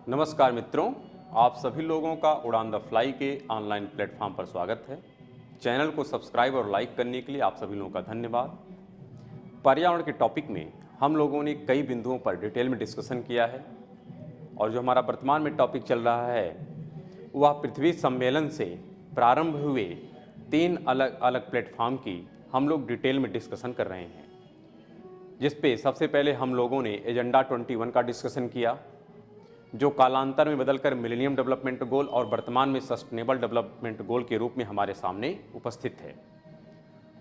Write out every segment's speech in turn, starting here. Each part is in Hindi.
नमस्कार मित्रों, आप सभी लोगों का उड़ान द फ्लाई के ऑनलाइन प्लेटफॉर्म पर स्वागत है। चैनल को सब्सक्राइब और लाइक करने के लिए आप सभी लोगों का धन्यवाद। पर्यावरण के टॉपिक में हम लोगों ने कई बिंदुओं पर डिटेल में डिस्कशन किया है और जो हमारा वर्तमान में टॉपिक चल रहा है वह पृथ्वी सम्मेलन से प्रारंभ हुए 3 अलग अलग प्लेटफॉर्म की हम लोग डिटेल में डिस्कशन कर रहे हैं, जिस पे सबसे पहले हम लोगों ने एजेंडा 21 का डिस्कशन किया, जो कालांतर में बदलकर मिलेनियम डेवलपमेंट गोल और वर्तमान में सस्टेनेबल डेवलपमेंट गोल के रूप में हमारे सामने उपस्थित है।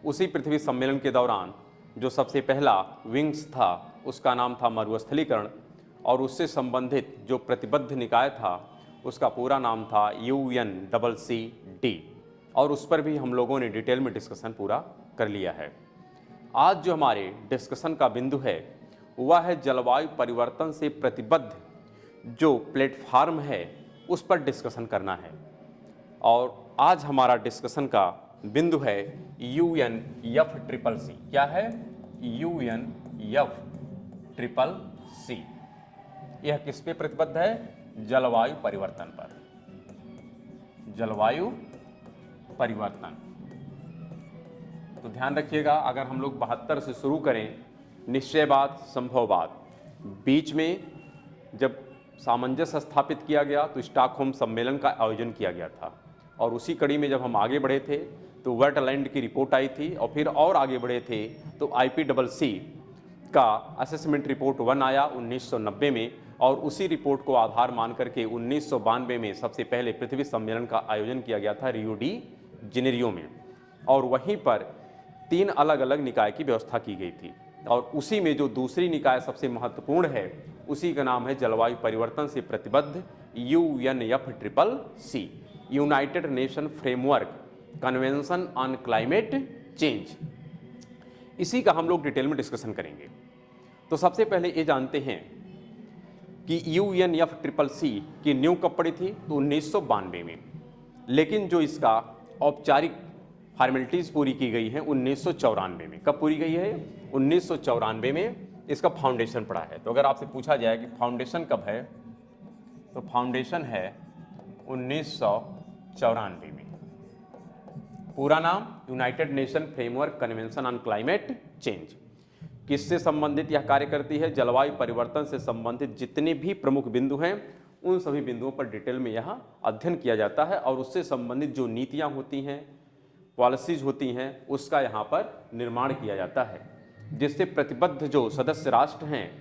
उसी पृथ्वी सम्मेलन के दौरान जो सबसे पहला विंग्स था उसका नाम था मरुस्थलीकरण और उससे संबंधित जो प्रतिबद्ध निकाय था उसका पूरा नाम था UNCCD और उस पर भी हम लोगों ने डिटेल में डिस्कशन पूरा कर लिया है। आज जो हमारे डिस्कशन का बिंदु है वह है जलवायु परिवर्तन से प्रतिबद्ध जो प्लेटफार्म है उस पर डिस्कशन करना है और आज हमारा डिस्कशन का बिंदु है UNFCCC। क्या है? UNFCCC। यह किस पे प्रतिबद्ध है? जलवायु परिवर्तन पर। जलवायु परिवर्तन। तो ध्यान रखिएगा, अगर हम लोग 72 से शुरू करें, निश्चयवाद संभववाद, बीच में जब सामंजस्य स्थापित किया गया तो स्टॉकहोम सम्मेलन का आयोजन किया गया था और उसी कड़ी में जब हम आगे बढ़े थे तो वर्टलैंड की रिपोर्ट आई थी और फिर और आगे बढ़े थे तो IPCC का असेसमेंट रिपोर्ट 1 आया 1990 में और उसी रिपोर्ट को आधार मान करके 1992 में सबसे पहले पृथ्वी सम्मेलन का आयोजन किया गया था रियो डी जेनेरियो में और वहीं पर 3 अलग अलग निकाय की व्यवस्था की गई थी और उसी में जो दूसरी निकाय सबसे महत्वपूर्ण है उसी का नाम है जलवायु परिवर्तन से प्रतिबद्ध UNFCCC, United nation framework convention on climate change. इसी का हम लोग डिटेल में डिस्कशन करेंगे। तो सबसे पहले ये जानते हैं कि UNFCCC की नींव कब पड़ी थी? तो 1992 में, लेकिन जो इसका औपचारिक फॉर्मेलिटीज़ पूरी की गई है 1994 में। कब पूरी गई है? 1994 में इसका फाउंडेशन पड़ा है। तो अगर आपसे पूछा जाए कि फाउंडेशन कब है, तो फाउंडेशन है 1994 में। पूरा नाम United nation framework convention on climate change. किससे संबंधित यह कार्य करती है? जलवायु परिवर्तन से संबंधित जितने भी प्रमुख बिंदु हैं उन सभी बिंदुओं पर डिटेल में यहाँ अध्ययन किया जाता है और उससे संबंधित जो नीतियाँ होती हैं, पॉलिसीज होती हैं, उसका यहाँ पर निर्माण किया जाता है, जिससे प्रतिबद्ध जो सदस्य राष्ट्र हैं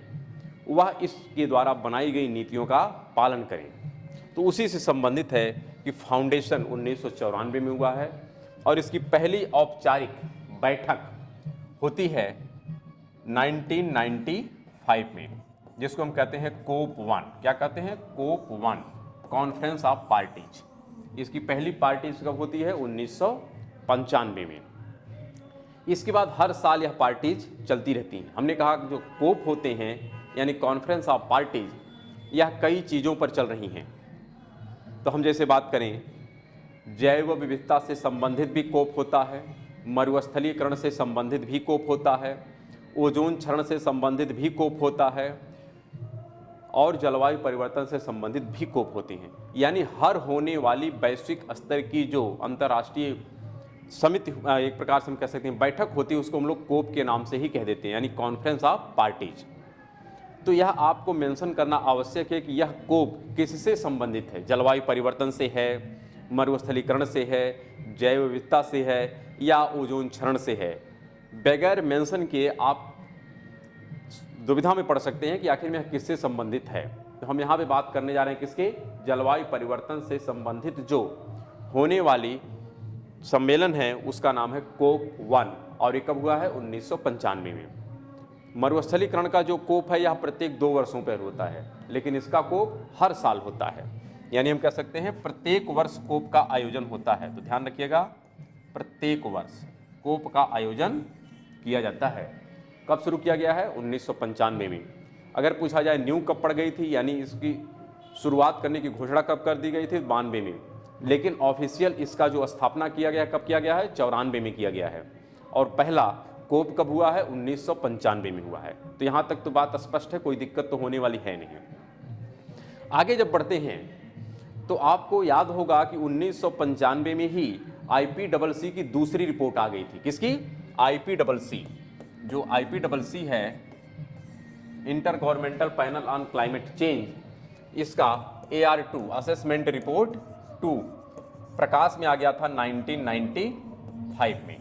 वह इसके द्वारा बनाई गई नीतियों का पालन करें। तो उसी से संबंधित है कि फाउंडेशन 1994 में हुआ है और इसकी पहली औपचारिक बैठक होती है 1995 में, जिसको हम कहते हैं कोप 1। क्या कहते हैं? कोप 1, कॉन्फ्रेंस ऑफ पार्टीज। इसकी पहली पार्टी कब होती है? 1995 में। इसके बाद हर साल यह पार्टीज चलती रहती हैं। हमने कहा कि जो कोप होते हैं यानी कॉन्फ्रेंस ऑफ पार्टीज, यह कई चीज़ों पर चल रही हैं। तो हम जैसे बात करें, जैव विविधता से संबंधित भी कोप होता है, मरुस्थलीकरण से संबंधित भी कोप होता है, ओजोन क्षरण से संबंधित भी कोप होता है और जलवायु परिवर्तन से संबंधित भी कोप होती हैं। यानी हर होने वाली वैश्विक स्तर की जो अंतर्राष्ट्रीय समिति, एक प्रकार से हम कह सकते हैं बैठक होती है, उसको हम लोग कोप के नाम से ही कह देते हैं, यानी कॉन्फ्रेंस ऑफ पार्टीज। तो यह आपको मेंशन करना आवश्यक है कि यह कोप किससे संबंधित है? जलवायु परिवर्तन से है, मरुस्थलीकरण से है, जैव विविधता से है या ओजोन क्षरण से है? बगैर मेंशन किए आप दुविधा में पड़ सकते हैं कि आखिर में किससे संबंधित है। तो हम यहाँ पे बात करने जा रहे हैं किसके? जलवायु परिवर्तन से संबंधित जो होने वाली सम्मेलन है उसका नाम है कोप 1 और ये कब हुआ है? 1995 में। मरुस्थलीकरण का जो कोप है यह प्रत्येक 2 वर्षों पर होता है, लेकिन इसका कोप हर साल होता है, यानी हम कह सकते हैं प्रत्येक वर्ष कोप का आयोजन होता है। तो ध्यान रखिएगा, प्रत्येक वर्ष कोप का आयोजन किया जाता है। कब शुरू किया गया है? 1995 में। अगर पूछा जाए नींव कब पड़ गई थी, यानी इसकी शुरुआत करने की घोषणा कब कर दी गई थी? 92 में। लेकिन ऑफिशियल इसका जो स्थापना किया गया कब किया गया है? 94 में किया गया है और पहला कोप कब हुआ है? 1995 में हुआ है। तो यहाँ तक तो बात स्पष्ट है, कोई दिक्कत तो होने वाली है नहीं। आगे जब बढ़ते हैं तो आपको याद होगा कि 1995 में ही IPCC की दूसरी रिपोर्ट आ गई थी। किसकी? IPCC। जो IPCC है, inter governmental panel on climate change, इसका AR2 असेसमेंट रिपोर्ट 2 प्रकाश में आ गया था 1995 में।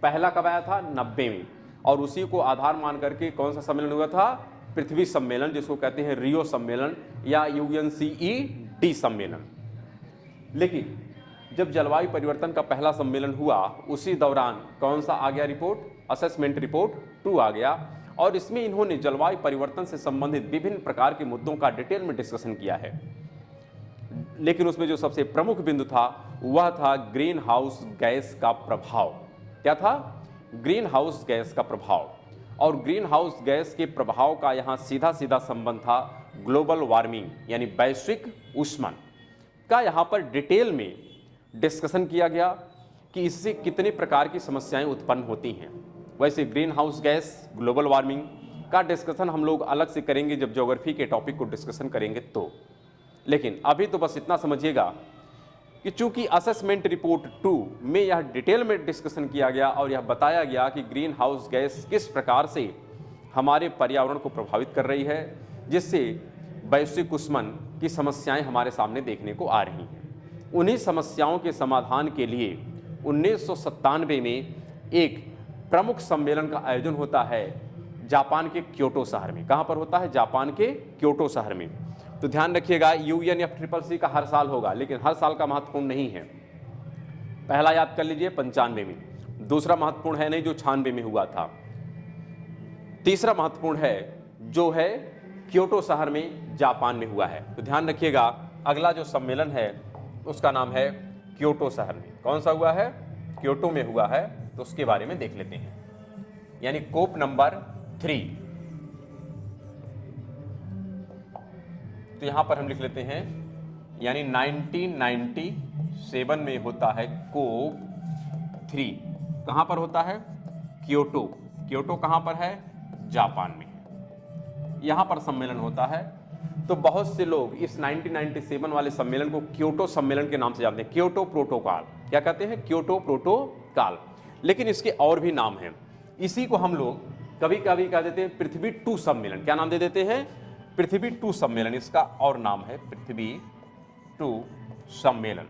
पहला कब आया था? 90 में। और उसी को आधार मान करके कौन सा सम्मेलन हुआ था? पृथ्वी सम्मेलन, जिसको कहते हैं रियो सम्मेलन या UNCED सम्मेलन। लेकिन जब जलवायु परिवर्तन का पहला सम्मेलन हुआ, उसी दौरान कौन सा आ गया रिपोर्ट? असेसमेंट रिपोर्ट 2 आ गया। और इसमें इन्होंने जलवायु परिवर्तन से संबंधित विभिन्न प्रकार के मुद्दों का डिटेल में डिस्कशन किया है। लेकिन उसमें जो सबसे प्रमुख बिंदु था वह था ग्रीन हाउस गैस का प्रभाव। क्या था? ग्रीन हाउस गैस का प्रभाव। और ग्रीन हाउस गैस के प्रभाव का यहाँ सीधा सीधा संबंध था ग्लोबल वार्मिंग यानी वैश्विक ऊष्मन का। यहाँ पर डिटेल में डिस्कशन किया गया कि इससे कितने प्रकार की समस्याएं उत्पन्न होती हैं। वैसे green house gas, global warming का डिस्कशन हम लोग अलग से करेंगे जब ज्योग्राफी के टॉपिक को डिस्कशन करेंगे तो। लेकिन अभी तो बस इतना समझिएगा कि चूंकि असेसमेंट रिपोर्ट 2 में यह डिटेल में डिस्कशन किया गया और यह बताया गया कि ग्रीन हाउस गैस किस प्रकार से हमारे पर्यावरण को प्रभावित कर रही है, जिससे वैश्विक ऊष्मन की समस्याएं हमारे सामने देखने को आ रही हैं। उन्हीं समस्याओं के समाधान के लिए 1997 में एक प्रमुख सम्मेलन का आयोजन होता है जापान के क्योटो शहर में। कहाँ पर होता है? जापान के क्योटो शहर में। तो ध्यान रखिएगा, UNFCCC का हर साल होगा, लेकिन हर साल का महत्वपूर्ण नहीं है। पहला याद कर लीजिए 95 में, दूसरा महत्वपूर्ण है नहीं जो 96 में हुआ था, तीसरा महत्वपूर्ण है जो है क्योटो शहर में जापान में हुआ है। तो ध्यान रखिएगा, अगला जो सम्मेलन है उसका नाम है क्योटो शहर में। कौन सा हुआ है? क्योटो में हुआ है। तो उसके बारे में देख लेते हैं, यानी कोप नंबर 3। तो यहां पर हम लिख लेते हैं, यानी 1997 में होता है कोप 3। कहां पर होता है? क्योटो। क्योटो कहां पर है? जापान में। यहां पर सम्मेलन होता है। तो बहुत से लोग इस 1997 वाले सम्मेलन को क्योटो सम्मेलन के नाम से जानते हैं, क्योटो प्रोटोकॉल। क्या कहते हैं? Kyoto protocol. लेकिन इसके और भी नाम हैं। इसी को हम लोग कभी कभी कह देते हैं पृथ्वी 2 सम्मेलन। क्या नाम दे देते हैं? पृथ्वी 2 सम्मेलन। इसका और नाम है पृथ्वी 2 सम्मेलन।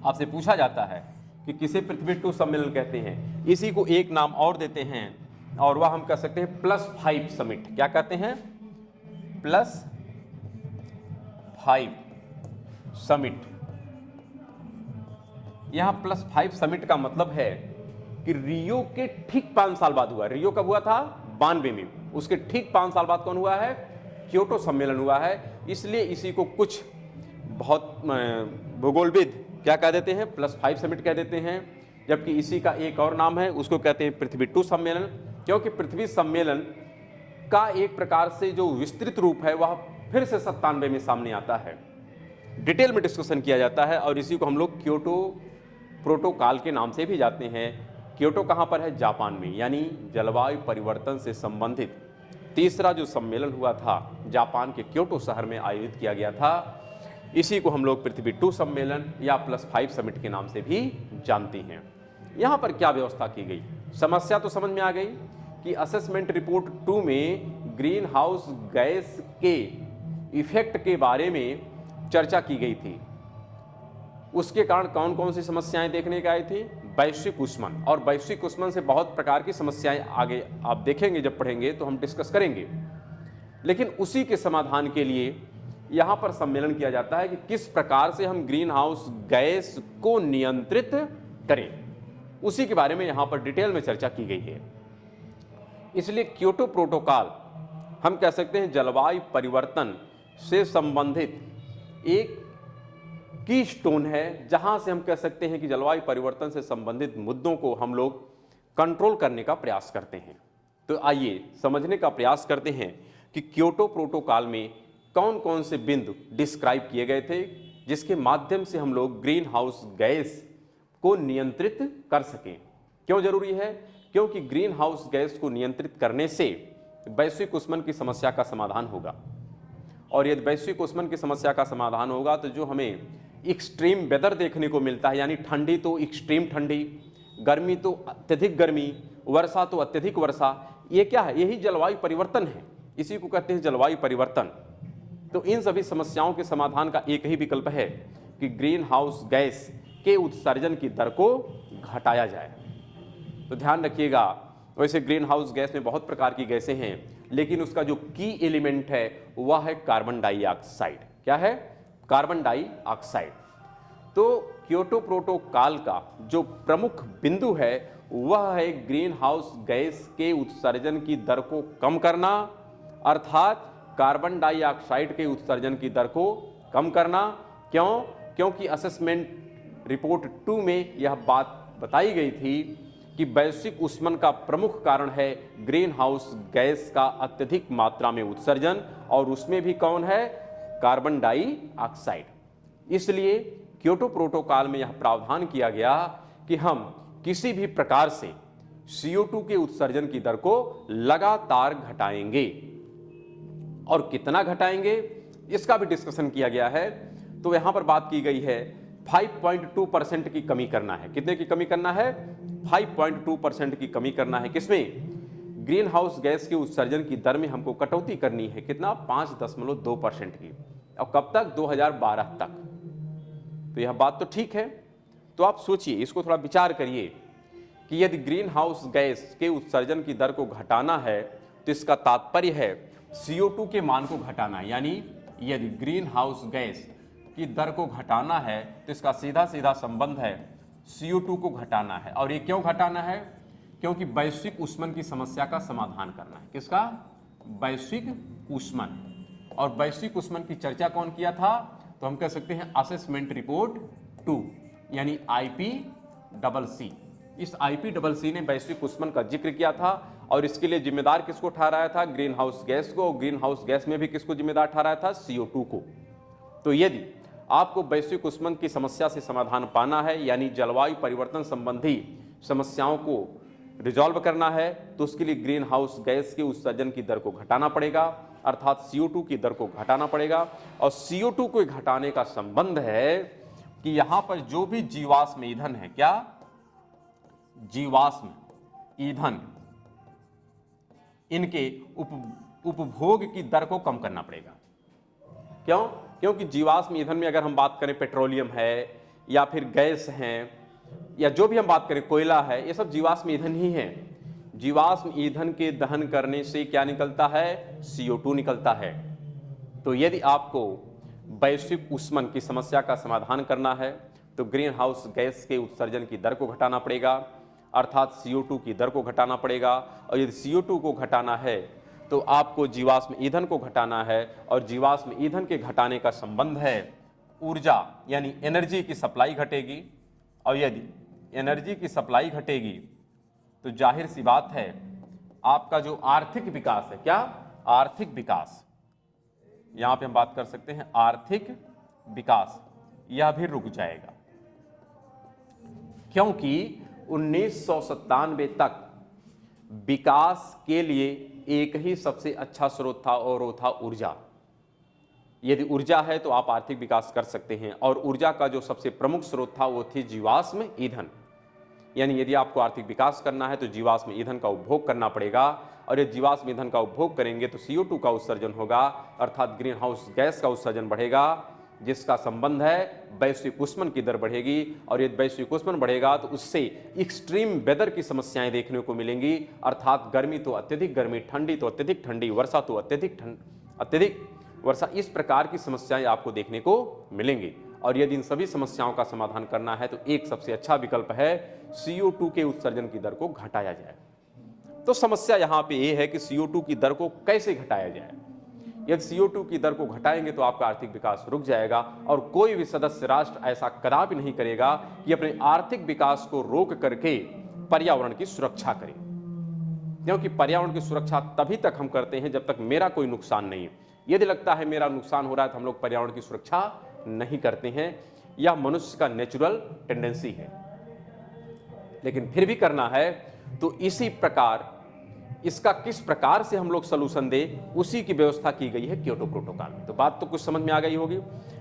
आपसे पूछा जाता है कि किसे पृथ्वी 2 सम्मेलन कहते हैं? इसी को एक नाम और देते हैं और वह हम कह सकते हैं +5 समिट। क्या कहते हैं? +5 समिट। यहां +5 समिट का मतलब है कि रियो के ठीक 5 साल बाद हुआ। रियो कब हुआ था? 92 में। उसके ठीक 5 साल बाद कौन हुआ है? क्योटो सम्मेलन हुआ है। इसलिए इसी को कुछ बहुत भूगोलविद क्या कह देते हैं? +5 समिट कह देते हैं। जबकि इसी का एक और नाम है, उसको कहते हैं पृथ्वी 2 सम्मेलन, क्योंकि पृथ्वी सम्मेलन का एक प्रकार से जो विस्तृत रूप है वह फिर से 97 में सामने आता है। डिटेल में डिस्कशन किया जाता है और इसी को हम लोग क्योटो प्रोटोकॉल के नाम से भी जाते हैं। क्योटो कहाँ पर है? जापान में। यानी जलवायु परिवर्तन से संबंधित तीसरा जो सम्मेलन हुआ था जापान के क्योटो शहर में आयोजित किया गया था। इसी को हम लोग पृथ्वी 2 सम्मेलन या +5 समिट के नाम से भी जानते हैं। यहाँ पर क्या व्यवस्था की गई? समस्या तो समझ में आ गई कि असेसमेंट रिपोर्ट 2 में ग्रीन हाउस गैस के इफेक्ट के बारे में चर्चा की गई थी। उसके कारण कौन कौन सी समस्याएं देखने को आई थी? वैश्विक ऊष्मन। और वैश्विक ऊष्मन से बहुत प्रकार की समस्याएं आगे आप देखेंगे, जब पढ़ेंगे तो हम डिस्कस करेंगे। लेकिन उसी के समाधान के लिए यहाँ पर सम्मेलन किया जाता है कि किस प्रकार से हम ग्रीन हाउस गैस को नियंत्रित करें। उसी के बारे में यहाँ पर डिटेल में चर्चा की गई है। इसलिए क्योटो प्रोटोकॉल हम कह सकते हैं जलवायु परिवर्तन से संबंधित एक की स्टोन है, जहां से हम कह सकते हैं कि जलवायु परिवर्तन से संबंधित मुद्दों को हम लोग कंट्रोल करने का प्रयास करते हैं। तो आइए समझने का प्रयास करते हैं कि क्योटो प्रोटोकॉल में कौन कौन से बिंदु डिस्क्राइब किए गए थे जिसके माध्यम से हम लोग ग्रीन हाउस गैस को नियंत्रित कर सकें। क्यों जरूरी है? क्योंकि ग्रीन हाउस गैस को नियंत्रित करने से वैश्विक ऊष्मन की समस्या का समाधान होगा। और यदि वैश्विक ऊष्मन की समस्या का समाधान होगा तो जो हमें एक्सट्रीम वेदर देखने को मिलता है, यानी ठंडी तो एक्सट्रीम ठंडी, गर्मी तो अत्यधिक गर्मी, वर्षा तो अत्यधिक वर्षा, ये क्या है? यही जलवायु परिवर्तन है, इसी को कहते हैं जलवायु परिवर्तन। तो इन सभी समस्याओं के समाधान का एक ही विकल्प है कि ग्रीन हाउस गैस के उत्सर्जन की दर को घटाया जाए। तो ध्यान रखिएगा, वैसे ग्रीन हाउस गैस में बहुत प्रकार की गैसें हैं, लेकिन उसका जो की एलिमेंट है वह है कार्बन डाइऑक्साइड। क्या है? Carbon dioxide. तो क्योटो प्रोटोकॉल का जो प्रमुख बिंदु है वह है ग्रीन हाउस गैस के उत्सर्जन की दर को कम करना, अर्थात कार्बन डाइऑक्साइड के उत्सर्जन की दर को कम करना। क्यों? क्योंकि असेसमेंट रिपोर्ट 2 में यह बात बताई गई थी कि वैश्विक ऊष्मन का प्रमुख कारण है ग्रीन हाउस गैस का अत्यधिक मात्रा में उत्सर्जन, और उसमें भी कौन है? Carbon dioxide. इसलिए क्योटो प्रोटोकॉल में यह प्रावधान किया गया कि हम किसी भी प्रकार से CO2 के उत्सर्जन की दर को लगातार घटाएंगे, और कितना घटाएंगे इसका भी डिस्कशन किया गया है। तो यहां पर बात की गई है 5.2% की कमी करना है। कितने की कमी करना है? 5.2% की कमी करना है। किसमें? ग्रीन हाउस गैस के उत्सर्जन की दर में हमको कटौती करनी है। कितना? 5.2% की। और कब तक? 2012 तक। तो यह बात तो ठीक है। तो आप सोचिए, इसको थोड़ा विचार करिए कि यदि ग्रीन हाउस गैस के उत्सर्जन की दर को घटाना है तो इसका तात्पर्य है CO2 के मान को घटाना है। यानी यदि ग्रीन हाउस गैस की दर को घटाना है तो इसका सीधा सीधा संबंध है CO2 को घटाना है। और ये क्यों घटाना है? क्योंकि वैश्विक ऊष्मन की समस्या का समाधान करना है। किसका? वैश्विक ऊष्मन। और वैश्विक ऊष्मन की चर्चा कौन किया था? तो हम कह सकते हैं असेसमेंट रिपोर्ट 2 यानी IPCC। इस IPCC ने वैश्विक ऊष्मन का जिक्र किया था, और इसके लिए जिम्मेदार किसको ठहराया था? ग्रीन हाउस गैस को। और ग्रीन हाउस गैस में भी किसको जिम्मेदार ठहराया था? CO2 को। तो यदि आपको वैश्विक ऊष्मन की समस्या से समाधान पाना है, यानी जलवायु परिवर्तन संबंधी समस्याओं को रिजॉल्व करना है, तो उसके लिए ग्रीन हाउस गैस के उत्सर्जन की दर को घटाना पड़ेगा, अर्थात CO2 की दर को घटाना पड़ेगा। और CO2 को घटाने का संबंध है कि यहां पर जो भी जीवाश्म ईंधन है, क्या? जीवाश्म ईंधन, इनके उपभोग की दर को कम करना पड़ेगा। क्यों? क्योंकि जीवाश्म ईंधन में अगर हम बात करें पेट्रोलियम है या फिर गैस हैं, या जो भी हम बात करें कोयला है, ये सब जीवाश्म ईंधन ही हैं। जीवाश्म ईंधन के दहन करने से क्या निकलता है? CO2 निकलता है। तो यदि आपको वैश्विक ऊष्मन की समस्या का समाधान करना है तो ग्रीन हाउस गैस के उत्सर्जन की दर को घटाना पड़ेगा, अर्थात CO2 की दर को घटाना पड़ेगा। और यदि CO2 को घटाना है तो आपको जीवाश्म ईंधन को घटाना है, और जीवाश्म ईंधन के घटाने का संबंध है ऊर्जा यानी एनर्जी की सप्लाई घटेगी। और यदि एनर्जी की सप्लाई घटेगी तो जाहिर सी बात है आपका जो आर्थिक विकास है, क्या? आर्थिक विकास, यहां पे हम बात कर सकते हैं आर्थिक विकास, यह भी रुक जाएगा। क्योंकि 1997 तक विकास के लिए एक ही सबसे अच्छा स्रोत था, और वो था ऊर्जा। यदि ऊर्जा है तो आप आर्थिक विकास कर सकते हैं, और ऊर्जा का जो सबसे प्रमुख स्रोत था वो थी जीवाश्म ईंधन। यानी यदि आपको आर्थिक विकास करना है तो जीवाश्म ईंधन का उपभोग करना पड़ेगा, और यदि जीवाश्म ईंधन का उपभोग करेंगे तो CO2 का उत्सर्जन होगा, अर्थात ग्रीन हाउस गैस का उत्सर्जन बढ़ेगा, जिसका संबंध है वैश्विक ऊष्मन की दर बढ़ेगी। और यदि वैश्विक ऊष्मन बढ़ेगा तो उससे एक्सट्रीम वेदर की समस्याएं देखने को मिलेंगी, अर्थात गर्मी तो अत्यधिक गर्मी, ठंडी तो अत्यधिक ठंडी, वर्षा तो अत्यधिक वर्षा, इस प्रकार की समस्याएं आपको देखने को मिलेंगी। और यदि इन सभी समस्याओं का समाधान करना है तो एक सबसे अच्छा विकल्प है CO2 के उत्सर्जन की दर को घटाया जाए। तो समस्या यहां पे ये है कि CO2 की दर को कैसे घटाया जाए। यदि CO2 की दर को घटाएंगे तो आपका आर्थिक विकास रुक जाएगा, और कोई भी सदस्य राष्ट्र ऐसा कदापि नहीं करेगा कि अपने आर्थिक विकास को रोक करके पर्यावरण की सुरक्षा करे। क्योंकि पर्यावरण की सुरक्षा तभी तक हम करते हैं जब तक मेरा कोई नुकसान नहीं है। यदि लगता है मेरा नुकसान हो रहा है तो हम लोग पर्यावरण की सुरक्षा नहीं करते हैं, यह मनुष्य का नेचुरल टेंडेंसी है। लेकिन फिर भी करना है तो इसी प्रकार इसका किस प्रकार से हम लोग सलूशन दे, उसी की व्यवस्था की गई है क्योटो प्रोटोकॉल में। तो बात तो कुछ समझ में आ गई होगी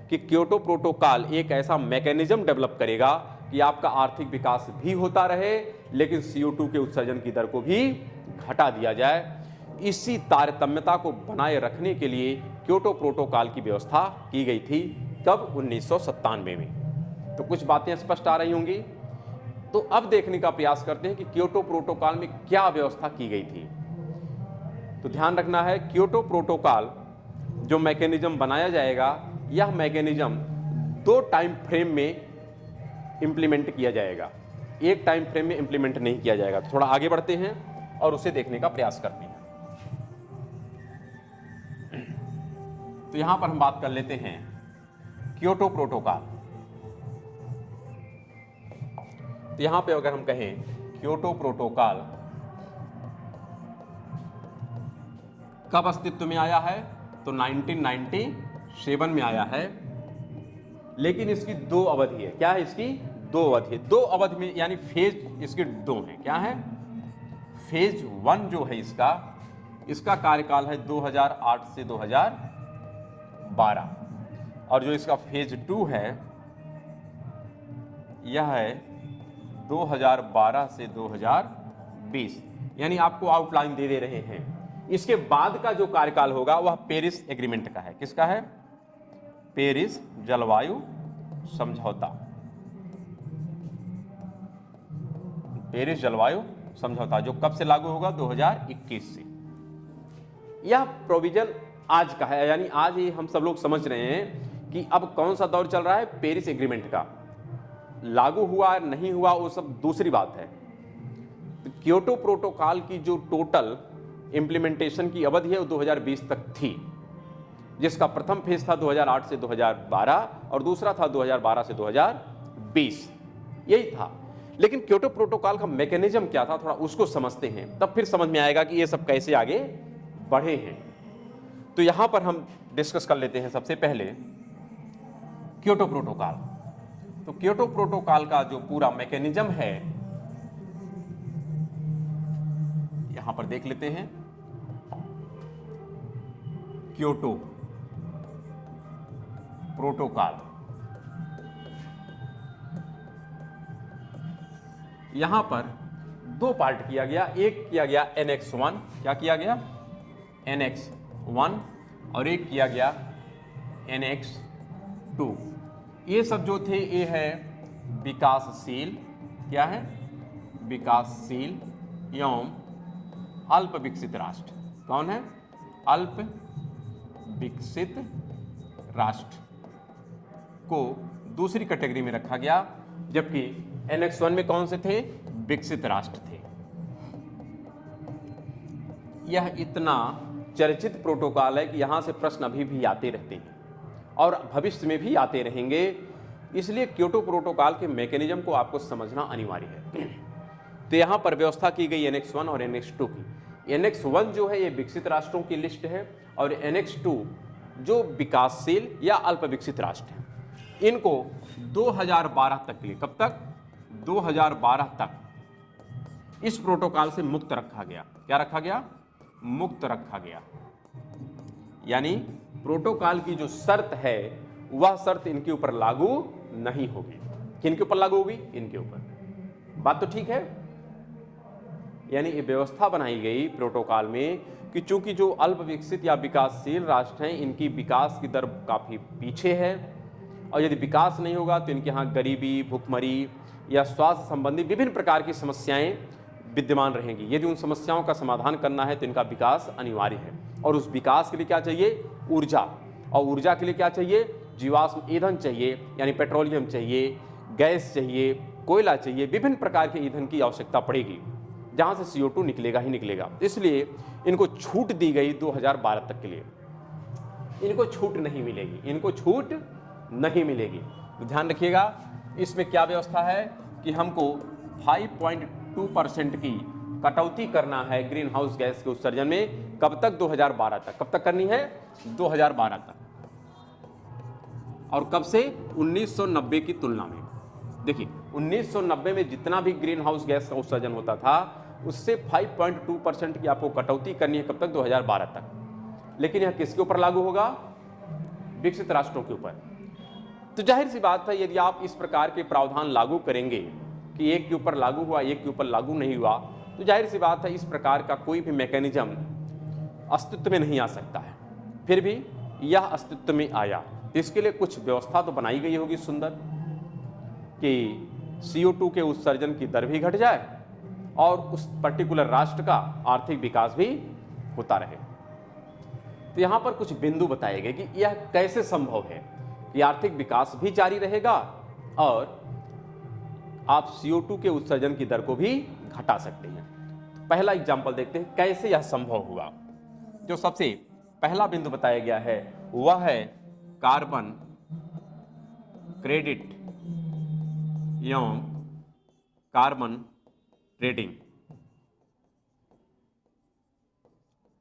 कि क्योटो प्रोटोकॉल एक ऐसा मैकेनिज्म डेवलप करेगा कि आपका आर्थिक विकास भी होता रहे, लेकिन CO2 के उत्सर्जन की दर को भी घटा दिया जाए। इसी तारतम्यता को बनाए रखने के लिए क्योटो प्रोटोकॉल की व्यवस्था की गई थी। कब? 1997 में। तो कुछ बातें स्पष्ट आ रही होंगी। तो अब देखने का प्रयास करते हैं कि क्योटो प्रोटोकॉल में क्या व्यवस्था की गई थी। तो ध्यान रखना है, क्योटो प्रोटोकॉल जो मैकेनिज्म बनाया जाएगा, यह मैकेनिज्म 2 टाइम फ्रेम में इंप्लीमेंट किया जाएगा, एक टाइम फ्रेम में इंप्लीमेंट नहीं किया जाएगा। तो थोड़ा आगे बढ़ते हैं और उसे देखने का प्रयास करते हैं। तो यहां पर हम बात कर लेते हैं क्योटो प्रोटोकॉल। तो यहां पे अगर हम कहें क्योटो प्रोटोकॉल कब अस्तित्व में आया है, तो 1997 में आया है। लेकिन इसकी 2 अवधि है। क्या है इसकी? 2 अवधि है। 2 अवधि में यानी फेज इसके 2 हैं। क्या है? फेज 1 जो है इसका कार्यकाल है 2008 से 2012, और जो इसका फेज 2 है यह है 2012 से 2020। यानी आपको आउटलाइन दे रहे हैं। इसके बाद का जो कार्यकाल होगा वह पेरिस एग्रीमेंट का है। किसका है? पेरिस जलवायु समझौता। पेरिस जलवायु समझौता जो कब से लागू होगा? 2021 से। यह प्रोविजन आज का है, यानी आज ही हम सब लोग समझ रहे हैं कि अब कौन सा दौर चल रहा है। पेरिस एग्रीमेंट का लागू हुआ नहीं हुआ वो सब दूसरी बात है। तो क्योटो प्रोटोकॉल की जो टोटल इंप्लीमेंटेशन की अवधि है वो 2020 तक थी, जिसका प्रथम फेज था 2008 से 2012 और दूसरा था 2012 से 2020। यही था। लेकिन क्योटो प्रोटोकॉल का मैकेनिज्म क्या था, थोड़ा उसको समझते हैं, तब फिर समझ में आएगा कि ये सब कैसे आगे बढ़े हैं। तो यहां पर हम डिस्कस कर लेते हैं सबसे पहले क्योटो प्रोटोकॉल। तो क्योटो प्रोटोकॉल का जो पूरा मैकेनिज्म है यहां पर देख लेते हैं। क्योटो प्रोटोकॉल, यहां पर 2 पार्ट किया गया। एक किया गया Annex 1। क्या किया गया? Annex 1। और एक किया गया Annex 2। ये सब जो थे ये है विकासशील, क्या है? विकासशील एवं अल्प विकसित राष्ट्र। कौन है? अल्प विकसित राष्ट्र को दूसरी कैटेगरी में रखा गया, जबकि Annex 1 में कौन से थे? विकसित राष्ट्र थे। यह इतना चर्चित प्रोटोकॉल है कि यहां से प्रश्न अभी भी आते रहते हैं और भविष्य में भी आते रहेंगे। इसलिए क्योटो प्रोटोकॉल के मैकेनिज्म को आपको समझना अनिवार्य है। तो यहां पर व्यवस्था की गई Annex 1 और Annex 2 की। Annex 1 जो है ये विकसित राष्ट्रों की लिस्ट है, और Annex 2 जो विकासशील या अल्प विकसित राष्ट्र है। इनको 2012 तक के लिए, कब तक? 2012 तक इस प्रोटोकॉल से मुक्त रखा गया। क्या रखा गया? मुक्त रखा गया। यानी प्रोटोकॉल की जो शर्त है वह शर्त इनके ऊपर लागू नहीं होगी। किनके ऊपर लागू होगी? इनके ऊपर। बात तो ठीक है। यानी ये व्यवस्था बनाई गई प्रोटोकॉल में कि चूंकि जो अल्प विकसित या विकासशील राष्ट्र हैं इनकी विकास की दर काफी पीछे है, और यदि विकास नहीं होगा तो इनके यहाँ गरीबी, भुखमरी या स्वास्थ्य संबंधी विभिन्न प्रकार की समस्याएं विद्यमान रहेंगी। यदि उन समस्याओं का समाधान करना है तो इनका विकास अनिवार्य है। और उस विकास के लिए क्या चाहिए? ऊर्जा। और ऊर्जा के लिए क्या चाहिए? जीवाश्म ईंधन चाहिए, यानी पेट्रोलियम चाहिए, गैस चाहिए, कोयला चाहिए, विभिन्न प्रकार के ईंधन की आवश्यकता पड़ेगी, जहां से CO2 निकलेगा ही निकलेगा। इसलिए इनको छूट दी गई 2012 तक के लिए। इनको छूट नहीं मिलेगी, इनको छूट नहीं मिलेगी। तो ध्यान रखिएगा, इसमें क्या व्यवस्था है कि हमको 5.2% की कटौती करना है ग्रीन हाउस गैस के उत्सर्जन में। कब तक? 2012 तक। कब तक करनी है? 2012 तक। और कब से? 1990 की तुलना में। देखिए 1990 में जितना भी ग्रीन हाउस गैस का उत्सर्जन होता था उससे 5.2% की आपको कटौती करनी है। कब तक? 2012 तक। लेकिन यह किसके ऊपर लागू होगा? विकसित राष्ट्रों के ऊपर। तो जाहिर सी बात है, यदि आप इस प्रकार के प्रावधान लागू करेंगे कि एक के ऊपर लागू हुआ, एक के ऊपर लागू नहीं हुआ, तो जाहिर सी बात है इस प्रकार का कोई भी मैकेनिज्म अस्तित्व में नहीं आ सकता है। फिर भी यह अस्तित्व में आया, तो इसके लिए कुछ व्यवस्था तो बनाई गई होगी सुंदर, कि CO2 के उत्सर्जन की दर भी घट जाए और उस पर्टिकुलर राष्ट्र का आर्थिक विकास भी होता रहे। तो यहां पर कुछ बिंदु बताए गए कि यह कैसे संभव है कि आर्थिक विकास भी जारी रहेगा और आप CO2 के उत्सर्जन की दर को भी घटा सकते हैं। पहला एग्जाम्पल देखते हैं कैसे यह संभव हुआ। जो सबसे पहला बिंदु बताया गया है वह है कार्बन क्रेडिट एवं कार्बन ट्रेडिंग।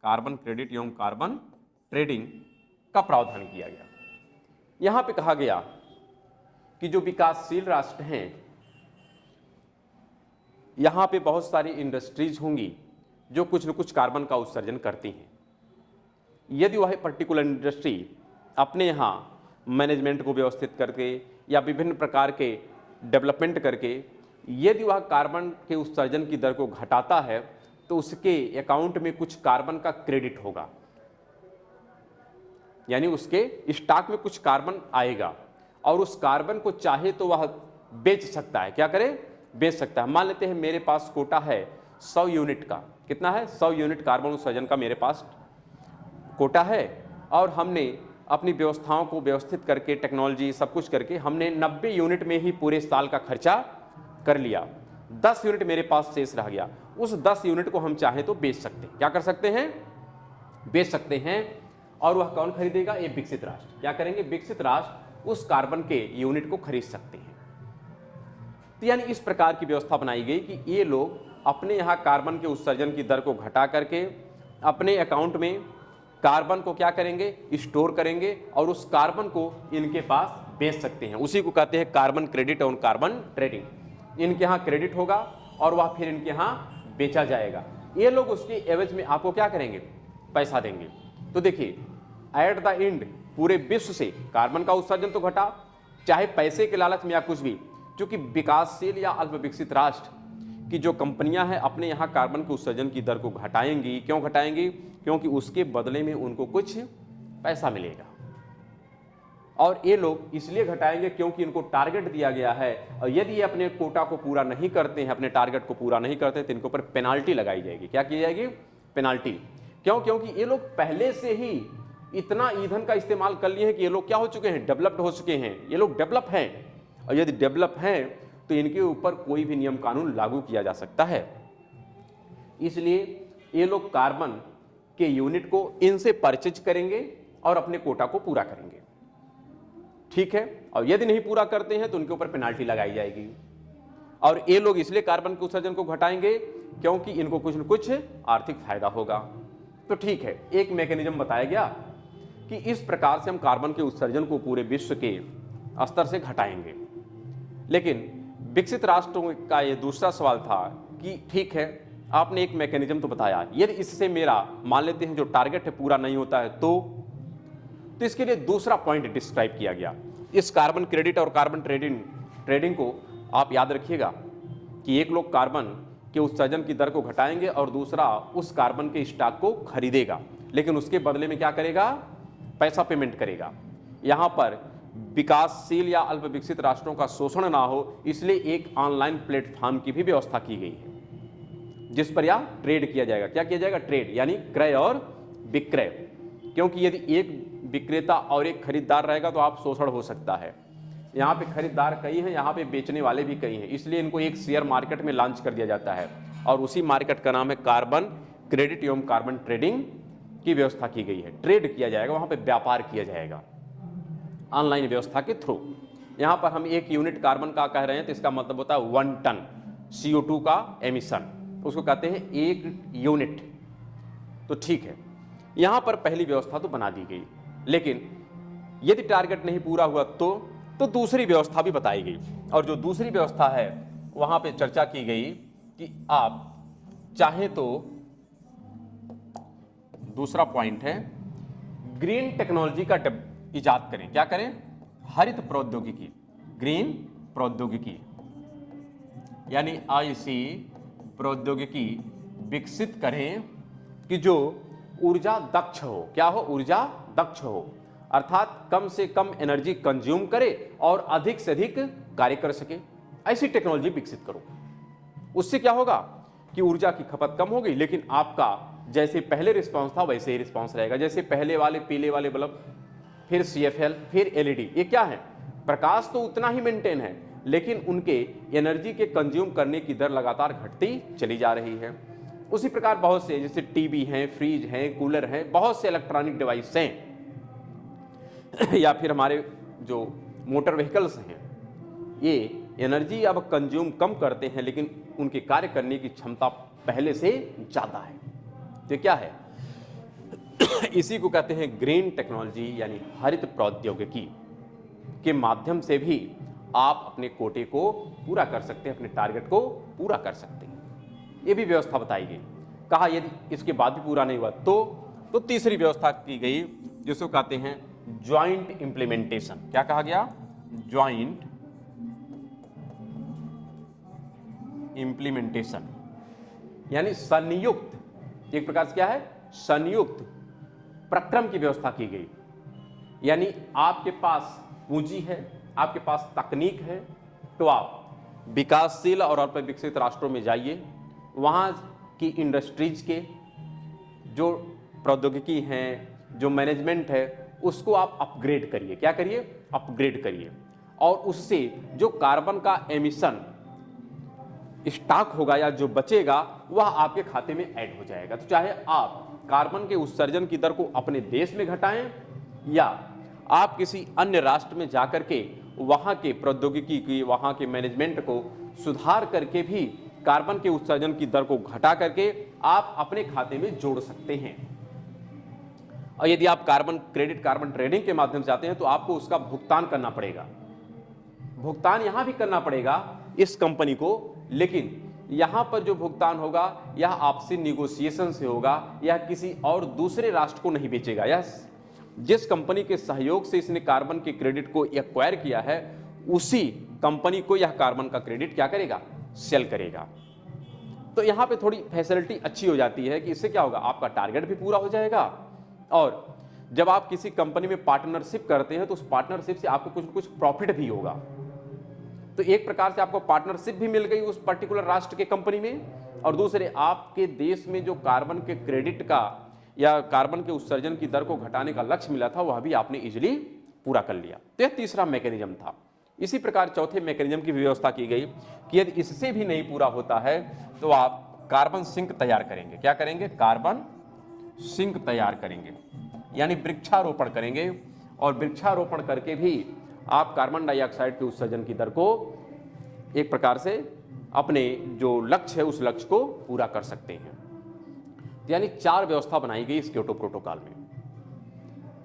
कार्बन क्रेडिट एवं कार्बन ट्रेडिंग का प्रावधान किया गया। यहां पे कहा गया कि जो विकासशील राष्ट्र हैं, यहां पे बहुत सारी इंडस्ट्रीज होंगी जो कुछ न कुछ कार्बन का उत्सर्जन करती हैं। यदि वह पर्टिकुलर इंडस्ट्री अपने यहाँ मैनेजमेंट को व्यवस्थित करके या विभिन्न प्रकार के डेवलपमेंट करके यदि वह कार्बन के उत्सर्जन की दर को घटाता है, तो उसके अकाउंट में कुछ कार्बन का क्रेडिट होगा, यानी उसके स्टॉक में कुछ कार्बन आएगा और उस कार्बन को चाहे तो वह बेच सकता है। क्या करे? बेच सकता है। मान लेते हैं मेरे पास कोटा है 100 यूनिट का। कितना है? 100 यूनिट कार्बन उत्सर्जन का मेरे पास कोटा है और हमने अपनी व्यवस्थाओं को व्यवस्थित करके टेक्नोलॉजी सब कुछ करके हमने 90 यूनिट में ही पूरे साल का खर्चा कर लिया। 10 यूनिट मेरे पास शेष रह गया। उस 10 यूनिट को हम चाहें तो बेच सकते हैं। क्या कर सकते हैं? बेच सकते हैं। और वह कौन खरीदेगा? ये विकसित राष्ट्र। क्या करेंगे? विकसित राष्ट्र उस कार्बन के यूनिट को खरीद सकते हैं। तो यानी इस प्रकार की व्यवस्था बनाई गई कि ये लोग अपने यहाँ कार्बन के उत्सर्जन की दर को घटा करके अपने अकाउंट में कार्बन को क्या करेंगे? स्टोर करेंगे और उस कार्बन को इनके पास बेच सकते हैं। उसी को कहते हैं कार्बन क्रेडिट और कार्बन ट्रेडिंग। इनके यहाँ क्रेडिट होगा और वह फिर इनके यहाँ बेचा जाएगा। ये लोग उसके एवज में आपको क्या करेंगे? पैसा देंगे। तो देखिए, एट द एंड पूरे विश्व से कार्बन का उत्सर्जन तो घटा, चाहे पैसे के लालच में या कुछ भी, क्योंकि विकासशील या अल्प विकसित राष्ट्र की जो कंपनियां हैं अपने यहाँ कार्बन के उत्सर्जन की दर को घटाएंगी। क्यों घटाएंगी? क्योंकि उसके बदले में उनको कुछ पैसा मिलेगा। और ये लोग इसलिए घटाएंगे क्योंकि इनको टारगेट दिया गया है और यदि ये अपने कोटा को पूरा नहीं करते हैं, अपने टारगेट को पूरा नहीं करते तो इनके ऊपर पेनाल्टी लगाई जाएगी। क्या की जाएगी? पेनाल्टी। क्यों? क्योंकि ये लोग पहले से ही इतना ईंधन का इस्तेमाल कर लिए हैं कि ये लोग क्या हो चुके हैं? डेवलप्ड हो चुके हैं। ये लोग डेवलप हैं और यदि डेवलप हैं तो इनके ऊपर कोई भी नियम कानून लागू किया जा सकता है। इसलिए ये लोग कार्बन के यूनिट को इनसे परचेज करेंगे और अपने कोटा को पूरा करेंगे। ठीक है? और यदि नहीं पूरा करते हैं तो उनके ऊपर पेनाल्टी लगाई जाएगी। और ये लोग इसलिए कार्बन के उत्सर्जन को घटाएंगे क्योंकि इनको कुछ न कुछ आर्थिक फायदा होगा। तो ठीक है, एक मैकेनिज्म बताया गया कि इस प्रकार से हम कार्बन के उत्सर्जन को पूरे विश्व के स्तर से घटाएंगे। लेकिन विकसित राष्ट्रों का ये दूसरा सवाल था कि ठीक है, आपने एक मैकेनिज्म तो बताया, यदि इससे मेरा मान लेते हैं जो टारगेट है पूरा नहीं होता है तो इसके लिए दूसरा पॉइंट डिस्क्राइब किया गया। इस कार्बन क्रेडिट और कार्बन ट्रेडिंग को आप याद रखिएगा कि एक लोग कार्बन के उत्सर्जन की दर को घटाएंगे और दूसरा उस कार्बन के स्टॉक को खरीदेगा, लेकिन उसके बदले में क्या करेगा? पैसा पेमेंट करेगा। यहाँ पर विकासशील या अल्प विकसित राष्ट्रों का शोषण ना हो, इसलिए एक ऑनलाइन प्लेटफॉर्म की भी व्यवस्था की गई है जिस पर यह ट्रेड किया जाएगा। क्या किया जाएगा? ट्रेड, यानी क्रय और विक्रय। क्योंकि यदि एक विक्रेता और एक खरीदार रहेगा तो आप शोषण हो सकता है। यहाँ पे खरीदार कई हैं, यहाँ पे बेचने वाले भी कई हैं, इसलिए इनको एक शेयर मार्केट में लॉन्च कर दिया जाता है और उसी मार्केट का नाम है कार्बन क्रेडिट एवं कार्बन ट्रेडिंग की व्यवस्था की गई है। ट्रेड किया जाएगा, वहाँ पे व्यापार किया जाएगा ऑनलाइन व्यवस्था के थ्रू। यहाँ पर हम 1 यूनिट कार्बन का कह रहे हैं तो इसका मतलब होता है 1 टन CO2 का एमिशन, उसको कहते हैं 1 यूनिट। तो ठीक है, यहाँ पर पहली व्यवस्था तो बना दी गई, लेकिन यदि टारगेट नहीं पूरा हुआ तो दूसरी व्यवस्था भी बताई गई। और जो दूसरी व्यवस्था है वहाँ पे चर्चा की गई कि आप चाहे तो दूसरा पॉइंट है ग्रीन टेक्नोलॉजी का इजाद करें। क्या करें? हरित प्रौद्योगिकी, ग्रीन प्रौद्योगिकी यानी ऐसी प्रौद्योगिकी विकसित करें कि जो ऊर्जा दक्ष हो। क्या हो? ऊर्जा दक्ष हो, अर्थात कम से कम एनर्जी कंज्यूम करे और अधिक से अधिक कार्य कर सके। ऐसी टेक्नोलॉजी विकसित करो। उससे क्या होगा कि ऊर्जा की खपत कम होगी, लेकिन आपका जैसे पहले रिस्पांस था वैसे ही रिस्पांस रहेगा। जैसे पहले वाले पीले वाले बल्ब, फिर CFL, फिर LED, ये क्या है? प्रकाश तो उतना ही मेंटेन है, लेकिन उनके एनर्जी के कंज्यूम करने की दर लगातार घटती चली जा रही है। उसी प्रकार बहुत से जैसे टीवी हैं, फ्रिज हैं, कूलर हैं, बहुत से इलेक्ट्रॉनिक डिवाइस हैं या फिर हमारे जो मोटर व्हीकल्स हैं, ये एनर्जी अब कंज्यूम कम करते हैं, लेकिन उनके कार्य करने की क्षमता पहले से ज़्यादा है। तो क्या है? इसी को कहते हैं ग्रीन टेक्नोलॉजी यानी हरित प्रौद्योगिकी के माध्यम से भी आप अपने कोटे को पूरा कर सकते हैं, अपने टारगेट को पूरा कर सकते हैं। ये भी व्यवस्था बताई गई। कहा यदि इसके बाद भी पूरा नहीं हुआ तो तीसरी व्यवस्था की गई जिसको कहते हैं ज्वाइंट इंप्लीमेंटेशन। क्या कहा गया? ज्वाइंट इंप्लीमेंटेशन यानी संयुक्त, एक प्रकार से क्या है? संयुक्त प्रक्रम की व्यवस्था की गई। यानी आपके पास पूंजी है, आपके पास तकनीक है, तो आप विकासशील और अल्प विकसित राष्ट्रों में जाइए, वहाँ की इंडस्ट्रीज के जो प्रौद्योगिकी हैं, जो मैनेजमेंट है, उसको आप अपग्रेड करिए। क्या करिए? अपग्रेड करिए, और उससे जो कार्बन का एमिशन स्टॉक होगा या जो बचेगा वह आपके खाते में ऐड हो जाएगा। तो चाहे आप कार्बन के उत्सर्जन की दर को अपने देश में घटाएं या आप किसी अन्य राष्ट्र में जाकर के वहां के प्रौद्योगिकी की, वहां के मैनेजमेंट को सुधार करके भी कार्बन के उत्सर्जन की दर को घटा करके आप अपने खाते में जोड़ सकते हैं। और यदि आप कार्बन क्रेडिट, कार्बन ट्रेडिंग के माध्यम से आते हैं तो आपको उसका भुगतान करना पड़ेगा। भुगतान यहां भी करना पड़ेगा इस कंपनी को, लेकिन यहां पर जो भुगतान होगा यह आपसी निगोशिएशन से होगा, यह किसी और दूसरे राष्ट्र को नहीं बेचेगा। यह जिस कंपनी के सहयोग से इसने कार्बन के क्रेडिट को एक्वायर किया है, उसी कंपनी को यह कार्बन का क्रेडिट क्या करेगा? सेल करेगा। तो यहां पे थोड़ी फैसिलिटी अच्छी हो जाती है कि इससे क्या होगा? आपका टारगेट भी पूरा हो जाएगा, और जब आप किसी कंपनी में पार्टनरशिप करते हैं तो उस पार्टनरशिप से आपको कुछ कुछ प्रॉफिट भी होगा। तो एक प्रकार से आपको पार्टनरशिप भी मिल गई उस पर्टिकुलर राष्ट्र के कंपनी में, और दूसरे आपके देश में जो कार्बन के क्रेडिट का या कार्बन के उत्सर्जन की दर को घटाने का लक्ष्य मिला था वह भी आपने इजीली पूरा कर लिया। तो यह तीसरा मैकेनिज्म था। इसी प्रकार चौथे मैकेनिज्म की व्यवस्था की गई कि यदि इससे भी नहीं पूरा होता है तो आप कार्बन सिंक तैयार करेंगे। क्या करेंगे? कार्बन सिंक तैयार करेंगे, यानी वृक्षारोपण करेंगे, और वृक्षारोपण करके भी आप कार्बन डाइऑक्साइड के उत्सर्जन की दर को एक प्रकार से अपने जो लक्ष्य है उस लक्ष्य को पूरा कर सकते हैं। यानी 4 व्यवस्था बनाई गई इस क्योटो प्रोटोकॉल में।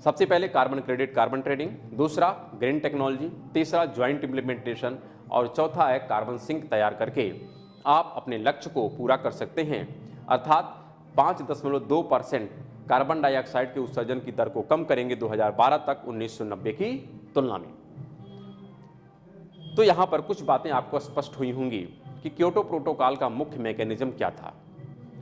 सबसे पहले कार्बन क्रेडिट, कार्बन ट्रेडिंग, दूसरा ग्रीन टेक्नोलॉजी, तीसरा ज्वाइंट इंप्लीमेंटेशन, और चौथा है कार्बन सिंक तैयार करके आप अपने लक्ष्य को पूरा कर सकते हैं, अर्थात 5.2% कार्बन डाइऑक्साइड के उत्सर्जन की दर को कम करेंगे 2012 तक 1990 की तुलना में। तो यहां पर कुछ बातें आपको स्पष्ट हुई होंगी कि क्योटो प्रोटोकॉल का मुख्य मैकेनिज्म क्या था,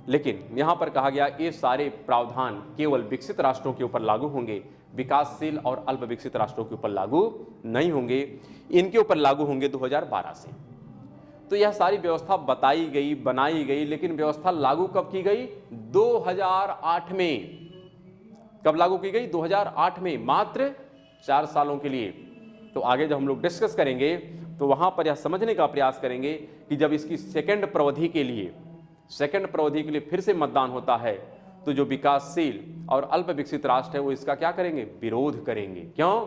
लेकिन यहां पर कहा गया ये सारे प्रावधान केवल विकसित राष्ट्रों के ऊपर लागू होंगे, विकासशील और अल्प विकसित राष्ट्रों के ऊपर लागू नहीं होंगे, इनके ऊपर लागू होंगे 2012 से। तो यह सारी व्यवस्था बताई गई, बनाई गई, लेकिन व्यवस्था लागू कब की गई? 2008 में। कब लागू की गई? 2008 में, मात्र 4 सालों के लिए। तो आगे जब हम लोग डिस्कस करेंगे तो वहां पर यह समझने का प्रयास करेंगे कि जब इसकी सेकंड प्रवधि के लिए फिर से मतदान होता है तो जो विकासशील और अल्प विकसित राष्ट्र है वो इसका क्या करेंगे? विरोध करेंगे। क्यों?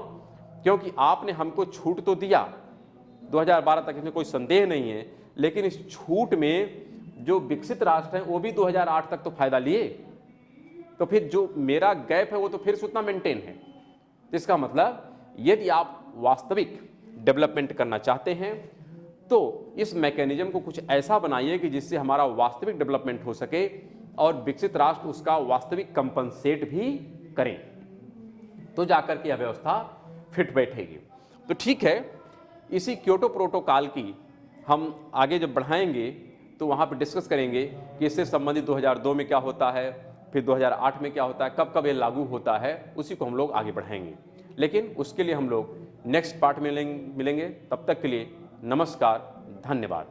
क्योंकि आपने हमको छूट तो दिया 2012 तक, इसमें कोई संदेह नहीं है, लेकिन इस छूट में जो विकसित राष्ट्र हैं वो भी 2008 तक तो फायदा लिए, तो फिर जो मेरा गैप है वो तो फिर से उतना मेंटेन है। तो इसका मतलब यदि आप वास्तविक डेवलपमेंट करना चाहते हैं तो इस मैकेनिज्म को कुछ ऐसा बनाइए कि जिससे हमारा वास्तविक डेवलपमेंट हो सके और विकसित राष्ट्र उसका वास्तविक कंपनसेट भी करें, तो जाकर के यह व्यवस्था फिट बैठेगी। तो ठीक है, इसी क्योटो प्रोटोकॉल की हम आगे जब बढ़ाएंगे तो वहाँ पर डिस्कस करेंगे कि इससे संबंधित 2002 में क्या होता है, फिर 2008 में क्या होता है, कब कब ये लागू होता है, उसी को हम लोग आगे बढ़ाएंगे। लेकिन उसके लिए हम लोग नेक्स्ट पार्ट में मिलेंगे। तब तक के लिए नमस्कार, धन्यवाद।